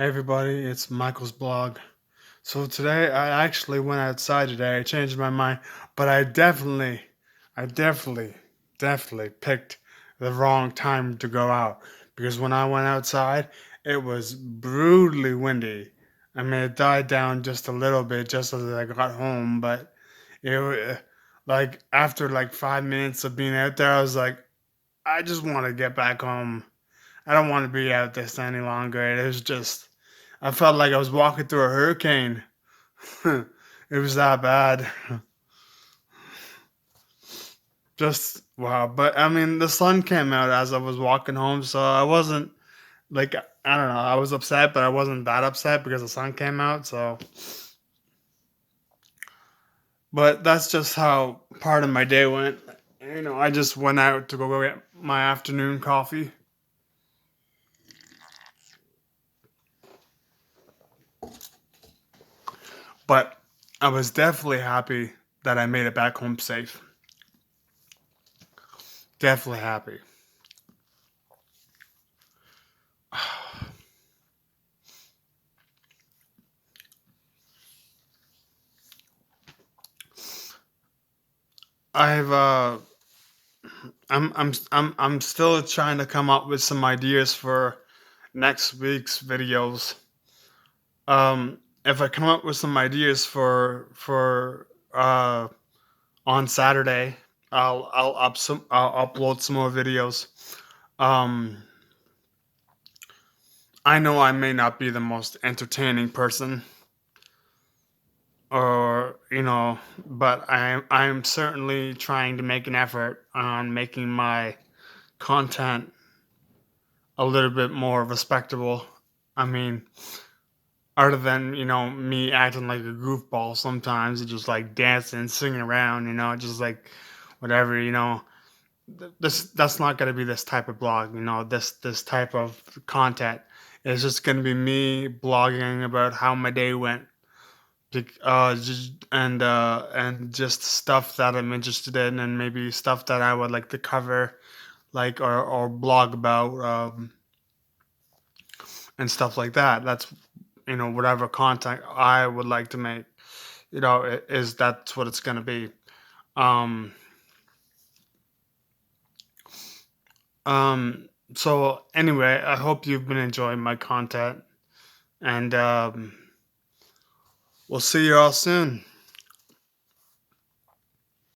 Hey everybody, it's Michael's blog. So today I actually went outside today. I changed my mind, but I definitely picked the wrong time to go out because when I went outside, it was brutally windy. I mean, it died down just a little bit just as I got home, but like after like 5 minutes of being out there, I was like, I just want to get back home. I don't want to be out this any longer. It was just, I felt like I was walking through a hurricane. It was that bad. Just wow. But I mean, the sun came out as I was walking home, so I wasn't like, I don't know. I was upset, but I wasn't that upset because the sun came out. So, but that's just how part of my day went. I just went out to go get my afternoon coffee. But I was definitely happy that I made it back home safe. Definitely happy. I've I'm still trying to come up with some ideas for next week's videos. If I come up with some ideas for on Saturday, I'll upload some more videos. Um, I know I may not be the most entertaining person, or but I'm certainly trying to make an effort on making my content a little bit more respectable. I mean, other than, me acting like a goofball sometimes, and just like dancing, singing around, just like whatever, that's not gonna be this type of blog, this type of content. It's just gonna be me blogging about how my day went. And just stuff that I'm interested in, and maybe stuff that I would like to cover, like or blog about, and stuff like that. That's whatever content I would like to make. Is that's what it's gonna be. Um, um. So anyway, I hope you've been enjoying my content, and we'll see you all soon.